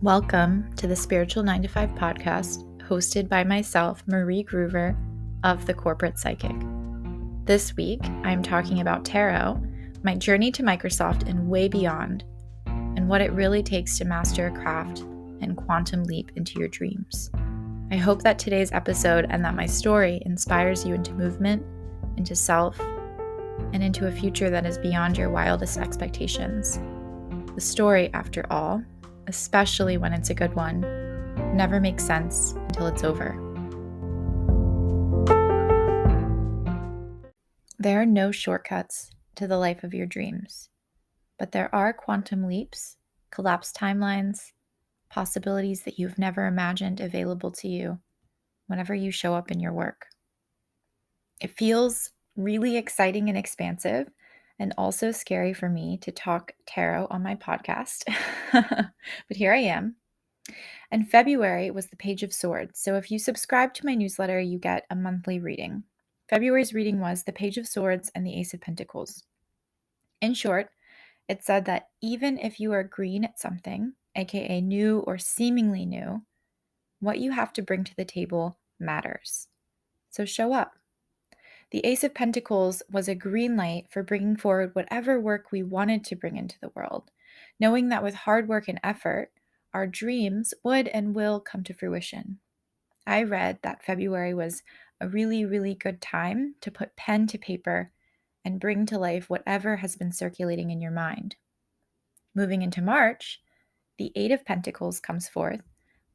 Welcome to the Spiritual 9 to 5 podcast, hosted by myself, Marie Groover of The Corporate Psychic. This week, I'm talking about tarot, my journey to Microsoft and way beyond, and what it really takes to master a craft and quantum leap into your dreams. I hope that today's episode and that my story inspires you into movement, into self, and into a future that is beyond your wildest expectations. The story, after all, especially when it's a good one, never makes sense until it's over. There are no shortcuts to the life of your dreams, but there are quantum leaps, collapsed timelines, possibilities that you've never imagined available to you whenever you show up in your work. It feels really exciting and expansive, and also scary for me to talk tarot on my podcast. But here I am. And February was the Page of Swords. So if you subscribe to my newsletter, you get a monthly reading. February's reading was the Page of Swords and the Ace of Pentacles. In short, it said that even if you are green at something, aka new or seemingly new, what you have to bring to the table matters. So show up. The Ace of Pentacles was a green light for bringing forward whatever work we wanted to bring into the world, knowing that with hard work and effort, our dreams would and will come to fruition. I read that February was a really, really good time to put pen to paper and bring to life whatever has been circulating in your mind. Moving into March, the Eight of Pentacles comes forth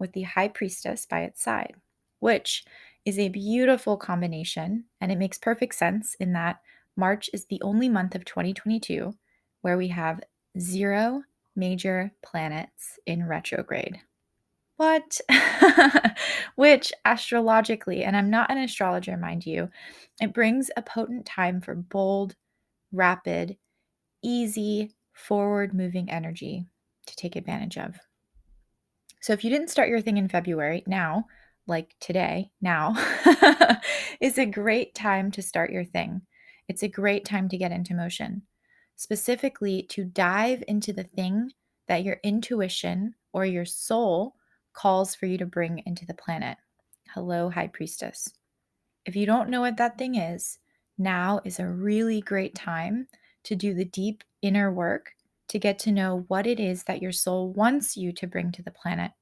with the High Priestess by its side, which is a beautiful combination, and it makes perfect sense in that March is the only month of 2022 where we have 0 major planets in retrograde. What? Which astrologically, and I'm not an astrologer, mind you, it brings a potent time for bold, rapid, easy, forward-moving energy to take advantage of. So if you didn't start your thing in February, now, like today, now, is a great time to start your thing. It's a great time to get into motion, specifically to dive into the thing that your intuition or your soul calls for you to bring into the planet. Hello, High Priestess. If you don't know what that thing is, now is a really great time to do the deep inner work to get to know what it is that your soul wants you to bring to the planet.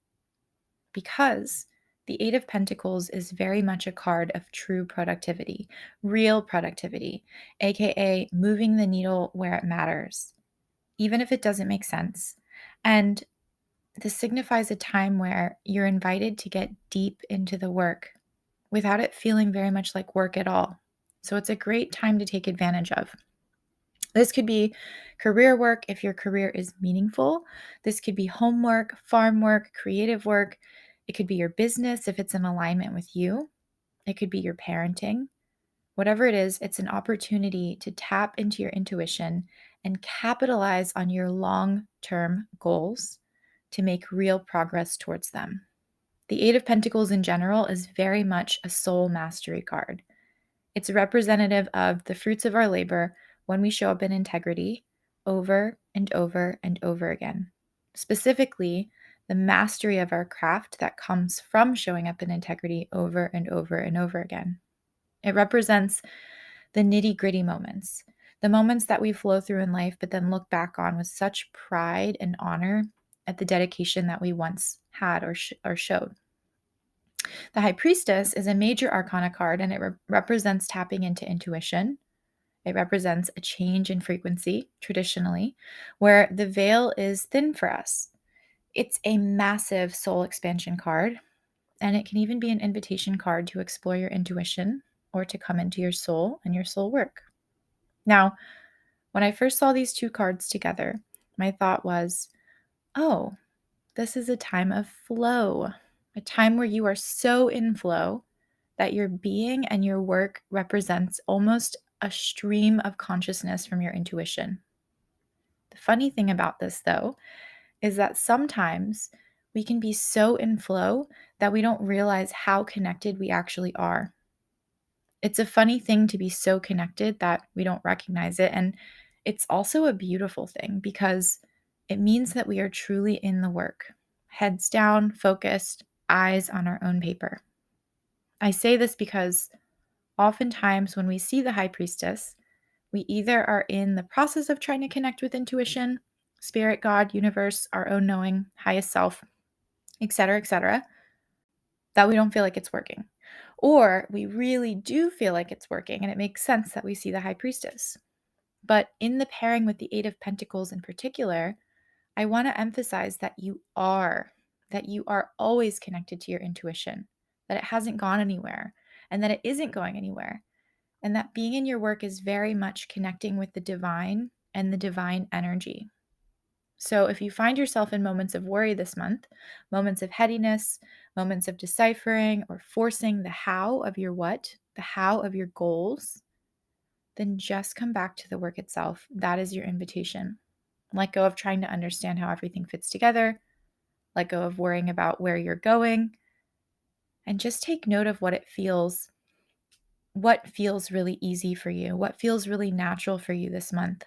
Because the Eight of Pentacles is very much a card of true productivity, real productivity, aka moving the needle where it matters, even if it doesn't make sense. And this signifies a time where you're invited to get deep into the work without it feeling very much like work at all. So it's a great time to take advantage of. This could be career work if your career is meaningful. This could be homework, farm work, creative work. It could be your business if it's in alignment with you. It could be your parenting. Whatever it is, it's an opportunity to tap into your intuition and capitalize on your long-term goals to make real progress towards them. The Eight of Pentacles in general is very much a soul mastery card. It's representative of the fruits of our labor when we show up in integrity over and over and over again. Specifically, the mastery of our craft that comes from showing up in integrity over and over and over again. It represents the nitty-gritty moments, the moments that we flow through in life, but then look back on with such pride and honor at the dedication that we once had or showed. The High Priestess is a major arcana card, and it represents tapping into intuition. It represents a change in frequency, traditionally, where the veil is thin for us. It's a massive soul expansion card, and it can even be an invitation card to explore your intuition or to come into your soul and your soul work. Now, when I first saw these two cards together, my thought was, oh, this is a time of flow, a time where you are so in flow that your being and your work represents almost a stream of consciousness from your intuition. The funny thing about this, though, is that sometimes we can be so in flow that we don't realize how connected we actually are. It's a funny thing to be so connected that we don't recognize it. And it's also a beautiful thing because it means that we are truly in the work. heads down, focused, eyes on our own paper. I say this because oftentimes when we see the high priestess, we either are in the process of trying to connect with intuition, spirit, God, universe, our own knowing, highest self, etc., that we don't feel like it's working. Or we really do feel like it's working and it makes sense that we see the high priestess. But in the pairing with the Eight of Pentacles in particular, I want to emphasize that you are always connected to your intuition, that it hasn't gone anywhere, and that it isn't going anywhere, and that being in your work is very much connecting with the divine and the divine energy. So if you find yourself in moments of worry this month, moments of headiness, moments of deciphering or forcing the how of your what, the how of your goals, then just come back to the work itself. That is your invitation. Let go of trying to understand how everything fits together. Let go of worrying about where you're going. And just take note of what feels really easy for you, what feels really natural for you this month,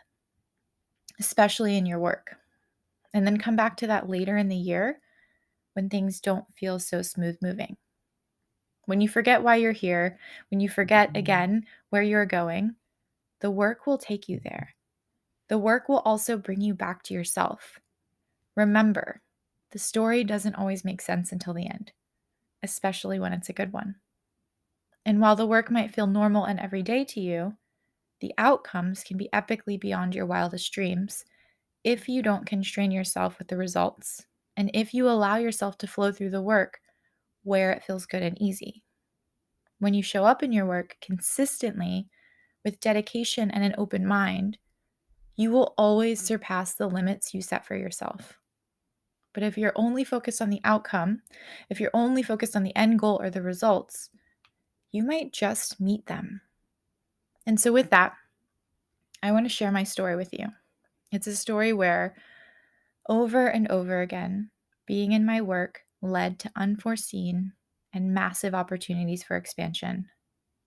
especially in your work. And then come back to that later in the year when things don't feel so smooth moving. When you forget why you're here, when you forget again where you're going, the work will take you there. The work will also bring you back to yourself. Remember, the story doesn't always make sense until the end, especially when it's a good one. And while the work might feel normal and everyday to you, the outcomes can be epically beyond your wildest dreams if you don't constrain yourself with the results, and if you allow yourself to flow through the work where it feels good and easy. When you show up in your work consistently with dedication and an open mind, you will always surpass the limits you set for yourself. But if you're only focused on the outcome, if you're only focused on the end goal or the results, you might just meet them. And so with that, I want to share my story with you. It's a story where over and over again, being in my work led to unforeseen and massive opportunities for expansion,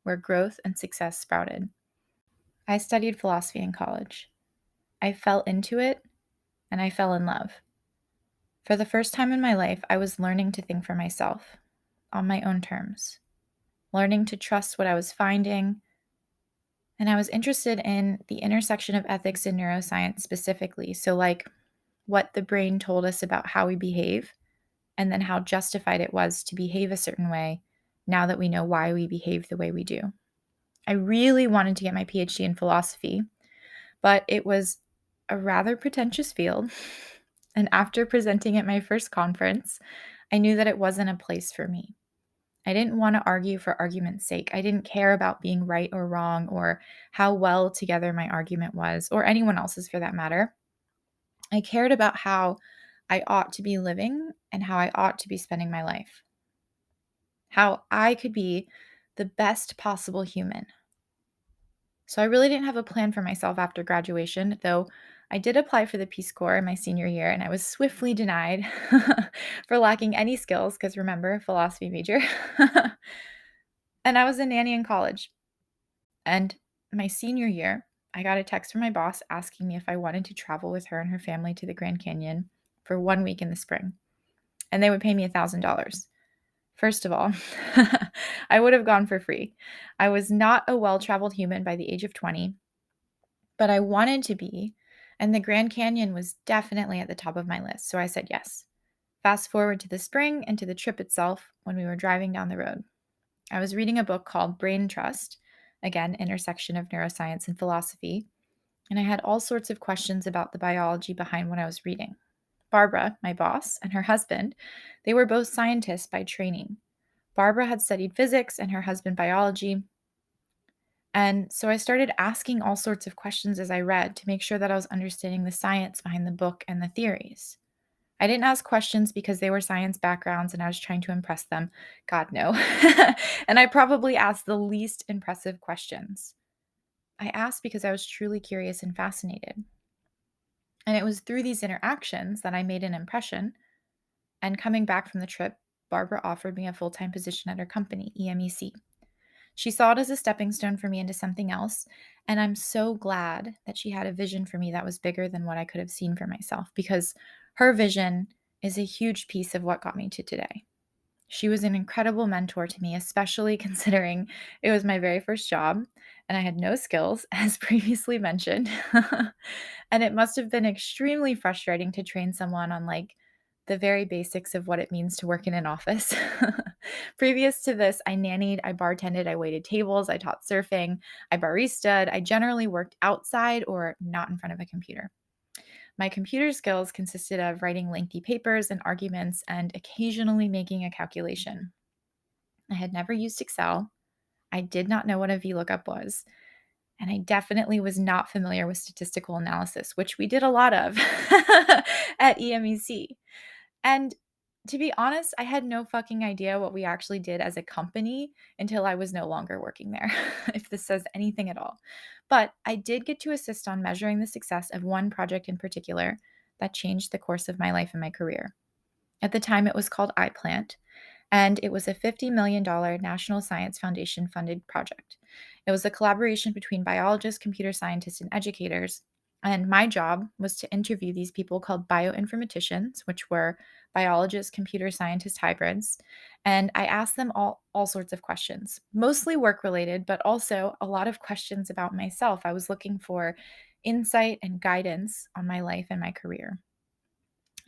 where growth and success sprouted. I studied philosophy in college. I fell into it and I fell in love. For the first time in my life, I was learning to think for myself on my own terms, learning to trust what I was finding. And I was interested in the intersection of ethics and neuroscience specifically. So, like what the brain told us about how we behave, and then how justified it was to behave a certain way now that we know why we behave the way we do. I really wanted to get my PhD in philosophy, but it was a rather pretentious field. And after presenting at my first conference, I knew that it wasn't a place for me. I didn't want to argue for argument's sake. I didn't care about being right or wrong or how well together my argument was, or anyone else's for that matter. I cared about how I ought to be living and how I ought to be spending my life. How I could be the best possible human. So I really didn't have a plan for myself after graduation, though I did apply for the Peace Corps in my senior year, and I was swiftly denied for lacking any skills, because remember, philosophy major. And I was a nanny in college. And my senior year, I got a text from my boss asking me if I wanted to travel with her and her family to the Grand Canyon for 1 week in the spring. And they would pay me $1,000. First of all, I would have gone for free. I was not a well-traveled human by the age of 20, but I wanted to be, and the Grand Canyon was definitely at the top of my list, so I said yes. Fast forward to the spring and to the trip itself when we were driving down the road. I was reading a book called Brain Trust, again, intersection of neuroscience and philosophy, and I had all sorts of questions about the biology behind what I was reading. Barbara, my boss, and her husband, they were both scientists by training. Barbara had studied physics and her husband biology. And so I started asking all sorts of questions as I read to make sure that I was understanding the science behind the book and the theories. I didn't ask questions because they were science backgrounds and I was trying to impress them. God, no. And I probably asked the least impressive questions. I asked because I was truly curious and fascinated. And it was through these interactions that I made an impression. And coming back from the trip, Barbara offered me a full-time position at her company, EMEC. She saw it as a stepping stone for me into something else, and I'm so glad that she had a vision for me that was bigger than what I could have seen for myself, because her vision is a huge piece of what got me to today. She was an incredible mentor to me, especially considering it was my very first job and I had no skills, as previously mentioned. And it must have been extremely frustrating to train someone on like the very basics of what it means to work in an office. Previous to this, I nannied, I bartended, I waited tables, I taught surfing, I baristaed. I generally worked outside or not in front of a computer. My computer skills consisted of writing lengthy papers and arguments and occasionally making a calculation. I had never used Excel. I did not know what a VLOOKUP was. And I definitely was not familiar with statistical analysis, which we did a lot of at EMEC. And to be honest, I had no fucking idea what we actually did as a company until I was no longer working there, if this says anything at all. But I did get to assist on measuring the success of one project in particular that changed the course of my life and my career. At the time, it was called iPlant, and it was a $50 million National Science Foundation funded project. It was a collaboration between biologists, computer scientists, and educators. And my job was to interview these people called bioinformaticians, which were biologists, computer scientist hybrids. And I asked them all sorts of questions, mostly work related, but also a lot of questions about myself. I was looking for insight and guidance on my life and my career.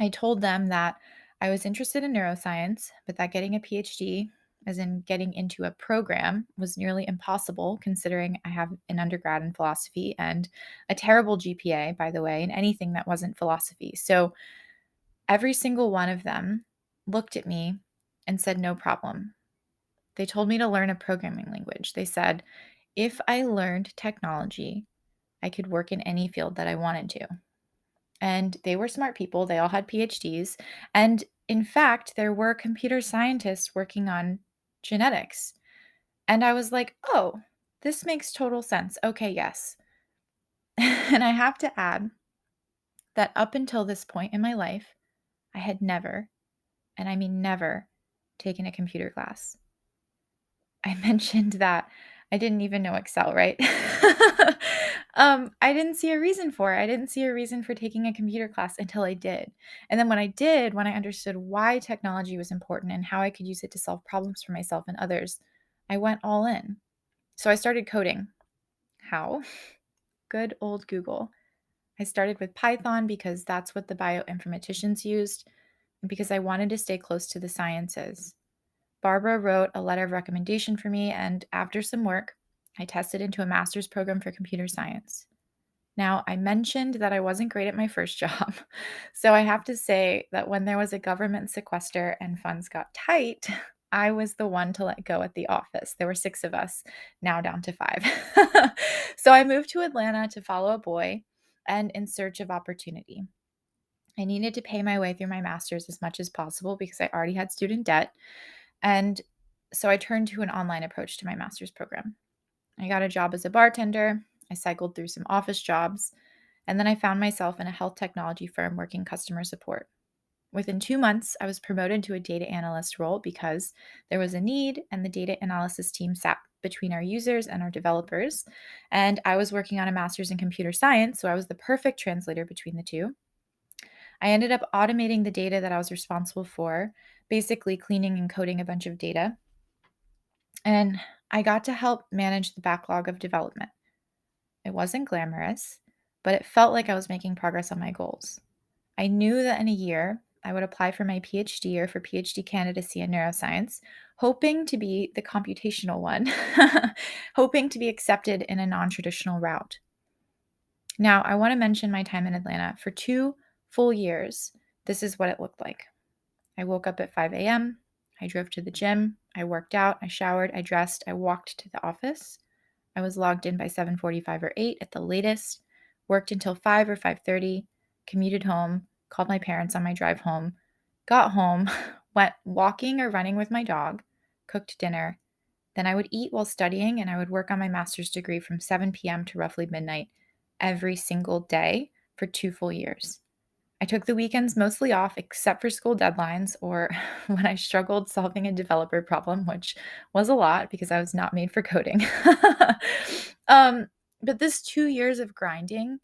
I told them that I was interested in neuroscience, but that getting a PhD, as in getting into a program, was nearly impossible considering I have an undergrad in philosophy and a terrible GPA, by the way, in anything that wasn't philosophy. So every single one of them looked at me and said, no problem. They told me to learn a programming language. They said, if I learned technology, I could work in any field that I wanted to. And they were smart people. They all had PhDs. And in fact, there were computer scientists working on genetics. And I was like, oh, this makes total sense. Okay, yes. And I have to add that up until this point in my life, I had never, and I mean never, taken a computer class. I mentioned that I didn't even know Excel, right? I didn't see a reason for it. I didn't see a reason for taking a computer class until I did. And then when I did, when I understood why technology was important and how I could use it to solve problems for myself and others, I went all in. So I started coding. How? Good old Google. I started with Python because that's what the bioinformaticians used and because I wanted to stay close to the sciences. Barbara wrote a letter of recommendation for me, and after some work, I tested into a master's program for computer science. Now, I mentioned that I wasn't great at my first job, so I have to say that when there was a government sequester and funds got tight, I was the one to let go at the office. There were 6 of us, now down to 5. So I moved to Atlanta to follow a boy and in search of opportunity. I needed to pay my way through my master's as much as possible because I already had student debt. And so I turned to an online approach to my master's program. I got a job as a bartender. I cycled through some office jobs. And then I found myself in a health technology firm working customer support. Within 2 months, I was promoted to a data analyst role because there was a need, and the data analysis team sat between our users and our developers. And I was working on a master's in computer science, so I was the perfect translator between the two. I ended up automating the data that I was responsible for, basically cleaning and coding a bunch of data. And I got to help manage the backlog of development. It wasn't glamorous, but it felt like I was making progress on my goals. I knew that in a year, I would apply for my PhD or for PhD candidacy in neuroscience, hoping to be the computational one, hoping to be accepted in a non traditional route. Now, I want to mention my time in Atlanta. For 2 full years, this is what it looked like. I woke up at 5 a.m. I drove to the gym. I worked out. I showered. I dressed. I walked to the office. I was logged in by 7:45 or 8 at the latest. Worked until 5 or 5:30. Commuted home. Called my parents on my drive home. Got home. Went walking or running with my dog. Cooked dinner. Then I would eat while studying, and I would work on my master's degree from 7 p.m. to roughly midnight every single day for 2 full years. I took the weekends mostly off except for school deadlines or when I struggled solving a developer problem, which was a lot because I was not made for coding. um, but this 2 years of grinding,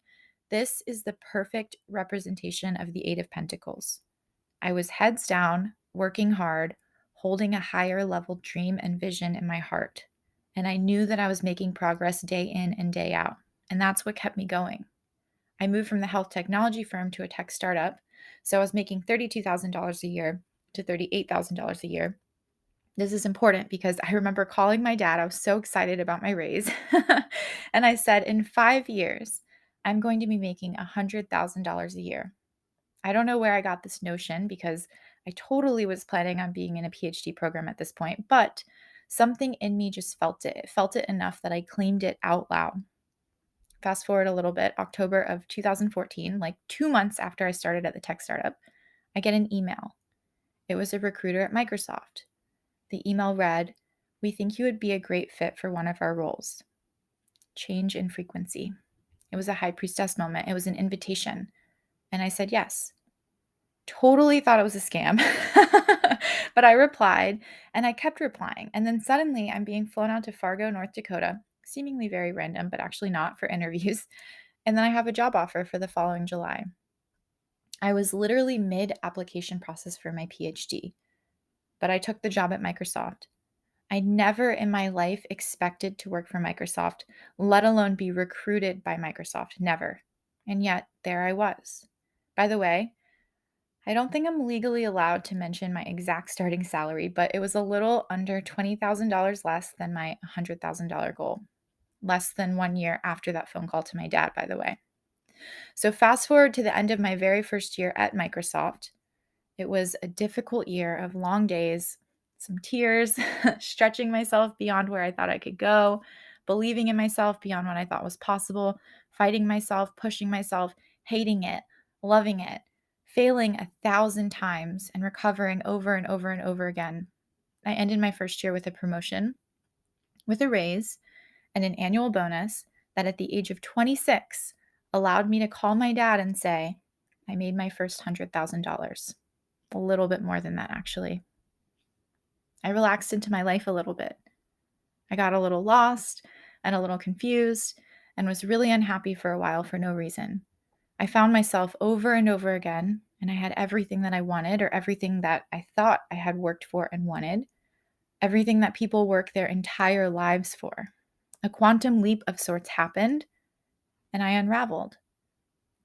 this is the perfect representation of the Eight of Pentacles. I was heads down, working hard, holding a higher level dream and vision in my heart. And I knew that I was making progress day in and day out. And that's what kept me going. I moved from the health technology firm to a tech startup. So I was making $32,000 a year to $38,000 a year. This is important because I remember calling my dad. I was so excited about my raise. And I said, in 5 years, I'm going to be making $100,000 a year. I don't know where I got this notion because I totally was planning on being in a PhD program at this point, but something in me just felt it. It felt it enough that I claimed it out loud. Fast forward a little bit, October of 2014, like 2 months after I started at the tech startup, I get an email. It was a recruiter at Microsoft. The email read, "We think you would be a great fit for one of our roles." Change in frequency. It was a high priestess moment. It was an invitation. And I said yes. Totally thought it was a scam. But I replied and I kept replying. And then suddenly I'm being flown out to Fargo, North Dakota, seemingly very random, but actually not, for interviews. And then I have a job offer for the following July. I was literally mid-application process for my PhD, but I took the job at Microsoft. I never in my life expected to work for Microsoft, let alone be recruited by Microsoft. Never. And yet, there I was. By the way, I don't think I'm legally allowed to mention my exact starting salary, but it was a little under $20,000 less than my $100,000 goal. Less than 1 year after that phone call to my dad, by the way. So, fast forward to the end of my very first year at Microsoft. It was a difficult year of long days, some tears, stretching myself beyond where I thought I could go, believing in myself beyond what I thought was possible, fighting myself, pushing myself, hating it, loving it, failing 1,000 times, and recovering over and over and over again. I ended my first year with a promotion, with a raise, and an annual bonus that at the age of 26 allowed me to call my dad and say, I made my first $100,000. A little bit more than that, actually. I relaxed into my life a little bit. I got a little lost and a little confused and was really unhappy for a while for no reason. I found myself over and over again, and I had everything that I wanted, or everything that I thought I had worked for and wanted, everything that people work their entire lives for. A quantum leap of sorts happened, and I unraveled.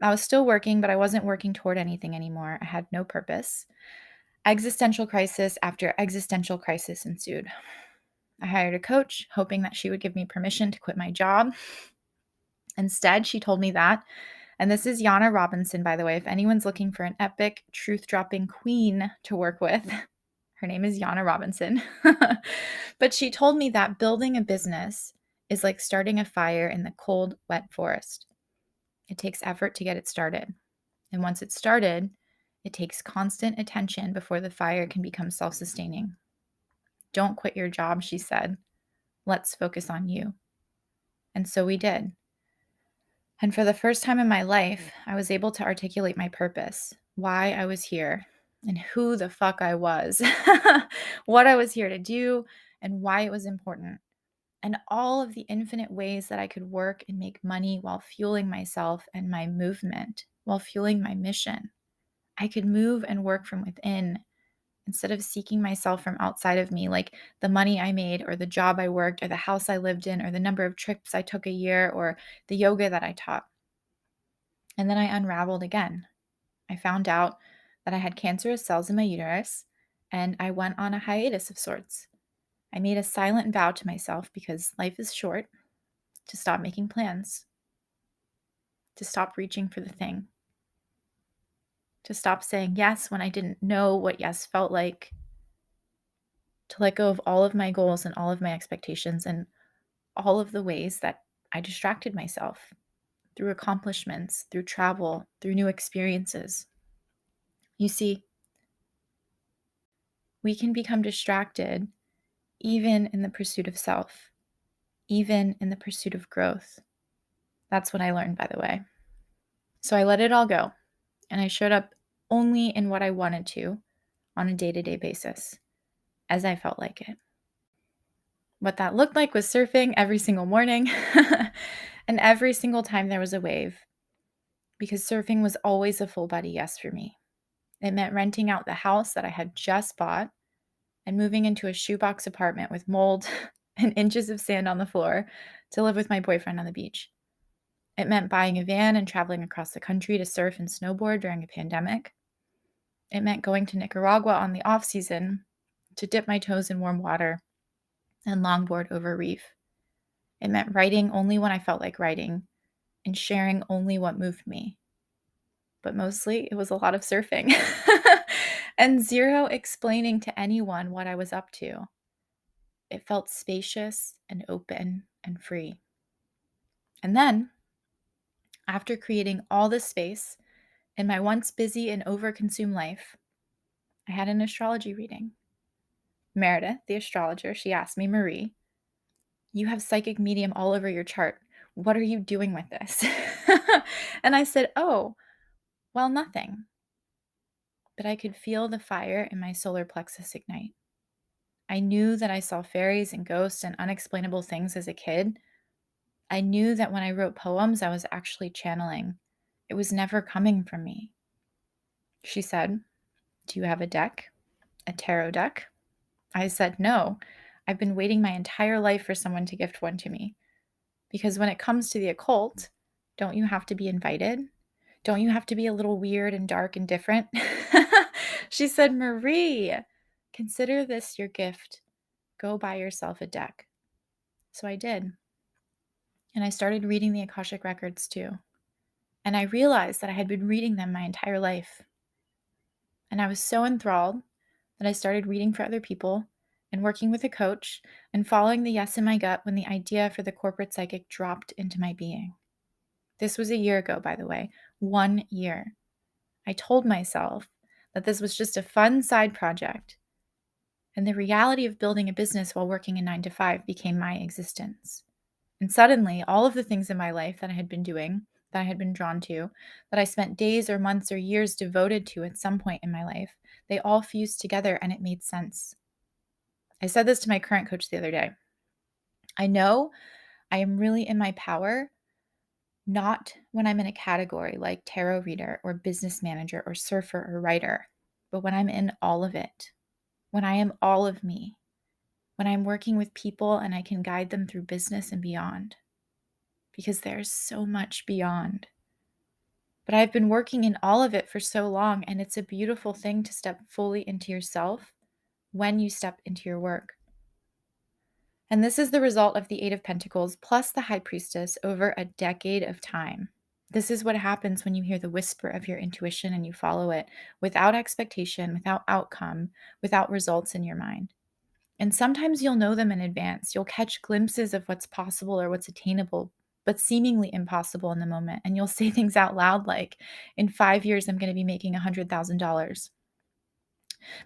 I was still working, but I wasn't working toward anything anymore. I had no purpose. Existential crisis after existential crisis ensued. I hired a coach, hoping that she would give me permission to quit my job. Instead, she told me that, and this is Yana Robinson, by the way, if anyone's looking for an epic, truth-dropping queen to work with, her name is Yana Robinson. But she told me that building a business is like starting a fire in the cold, wet forest. It takes effort to get it started. And once it's started, it takes constant attention before the fire can become self-sustaining. Don't quit your job, she said. Let's focus on you. And so we did. And for the first time in my life, I was able to articulate my purpose, why I was here, and who the fuck I was, what I was here to do, and why it was important, and all of the infinite ways that I could work and make money while fueling myself and my movement, while fueling my mission. I could move and work from within instead of seeking myself from outside of me, like the money I made, or the job I worked, or the house I lived in, or the number of trips I took a year, or the yoga that I taught. And then I unraveled again. I found out that I had cancerous cells in my uterus, and I went on a hiatus of sorts. I made a silent vow to myself, because life is short, to stop making plans, to stop reaching for the thing, to stop saying yes when I didn't know what yes felt like, to let go of all of my goals and all of my expectations and all of the ways that I distracted myself through accomplishments, through travel, through new experiences. You see, we can become distracted even in the pursuit of self, even in the pursuit of growth. That's what I learned, by the way. So I let it all go, and I showed up only in what I wanted to on a day-to-day basis, as I felt like it. What that looked like was surfing every single morning and every single time there was a wave, because surfing was always a full body yes for me. It meant renting out the house that I had just bought and moving into a shoebox apartment with mold and inches of sand on the floor to live with my boyfriend on the beach. It meant buying a van and traveling across the country to surf and snowboard during a pandemic. It meant going to Nicaragua on the off season to dip my toes in warm water and longboard over a reef. It meant writing only when I felt like writing and sharing only what moved me. But mostly it was a lot of surfing and zero explaining to anyone what I was up to. It felt spacious and open and free. And then, after creating all this space in my once busy and overconsumed life, I had an astrology reading. Meredith, the astrologer, she asked me, Marie, you have psychic medium all over your chart. What are you doing with this? And I said, oh, well, nothing. But I could feel the fire in my solar plexus ignite. I knew that I saw fairies and ghosts and unexplainable things as a kid. I knew that when I wrote poems, I was actually channeling. It was never coming from me. She said, do you have a deck? A tarot deck? I said, no. I've been waiting my entire life for someone to gift one to me. Because when it comes to the occult, don't you have to be invited? Don't you have to be a little weird and dark and different? She said, Marie, consider this your gift. Go buy yourself a deck. So I did. And I started reading the Akashic Records too. And I realized that I had been reading them my entire life. And I was so enthralled that I started reading for other people and working with a coach and following the yes in my gut when the idea for the corporate psychic dropped into my being. This was a year ago, by the way, 1 year. I told myself that this was just a fun side project. And the reality of building a business while working a 9 to 5 became my existence. And suddenly, all of the things in my life that I had been doing, that I had been drawn to, that I spent days or months or years devoted to at some point in my life, they all fused together and it made sense. I said this to my current coach the other day. I know I am really in my power, not when I'm in a category like tarot reader or business manager or surfer or writer, but when I'm in all of it, when I am all of me, when I'm working with people and I can guide them through business and beyond, because there's so much beyond. But I've been working in all of it for so long, and it's a beautiful thing to step fully into yourself when you step into your work. And this is the result of the Eight of Pentacles plus the High Priestess over a decade of time. This is what happens when you hear the whisper of your intuition and you follow it without expectation, without outcome, without results in your mind. And sometimes you'll know them in advance. You'll catch glimpses of what's possible or what's attainable, but seemingly impossible in the moment. And you'll say things out loud like, in 5 years, I'm going to be making $100,000.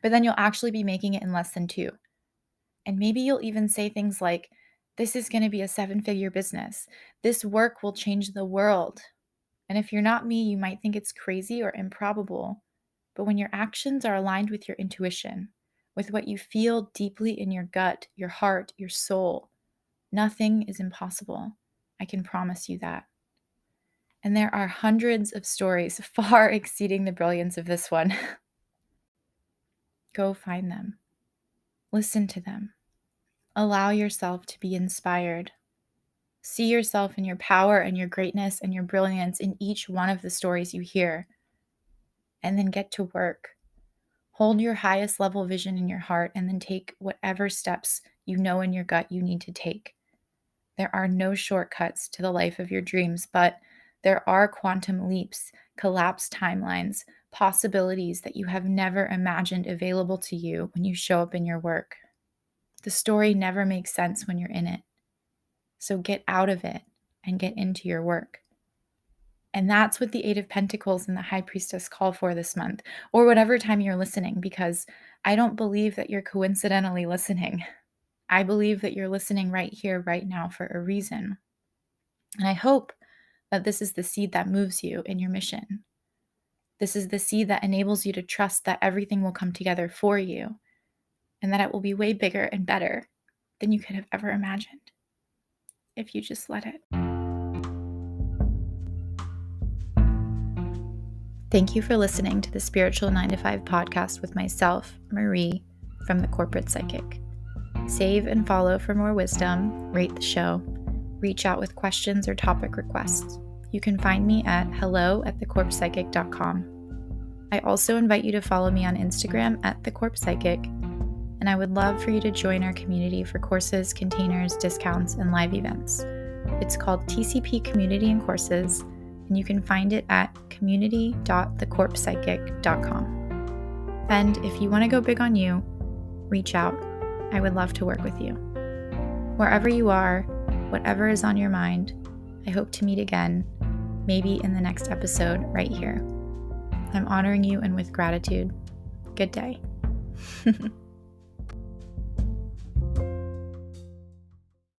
But then you'll actually be making it in less than 2. And maybe you'll even say things like, this is going to be a 7-figure business. This work will change the world. And if you're not me, you might think it's crazy or improbable. But when your actions are aligned with your intuition, with what you feel deeply in your gut, your heart, your soul, nothing is impossible. I can promise you that. And there are hundreds of stories far exceeding the brilliance of this one. Go find them. Listen to them. Allow yourself to be inspired. See yourself in your power and your greatness and your brilliance in each one of the stories you hear. And then get to work. Hold your highest level vision in your heart and then take whatever steps you know in your gut you need to take. There are no shortcuts to the life of your dreams, but there are quantum leaps, collapsed timelines, possibilities that you have never imagined available to you when you show up in your work. The story never makes sense when you're in it. So get out of it and get into your work. And that's what the Eight of Pentacles and the High Priestess call for this month, or whatever time you're listening, because I don't believe that you're coincidentally listening. I believe that you're listening right here, right now for a reason. And I hope that this is the seed that moves you in your mission. This is the seed that enables you to trust that everything will come together for you and that it will be way bigger and better than you could have ever imagined if you just let it. Thank you for listening to the Spiritual 9 to 5 podcast with myself, Marie, from the Corporate Psychic. Save and follow for more wisdom, rate the show, reach out with questions or topic requests. You can find me at hello@thecorpsepsychic.com. I also invite you to follow me on Instagram at thecorpsepsychic, and I would love for you to join our community for courses, containers, discounts, and live events. It's called TCP Community and Courses, and you can find it at community.thecorpsepsychic.com. And if you want to go big on you, reach out. I would love to work with you. Wherever you are, whatever is on your mind, I hope to meet again, maybe in the next episode right here. I'm honoring you and with gratitude. Good day.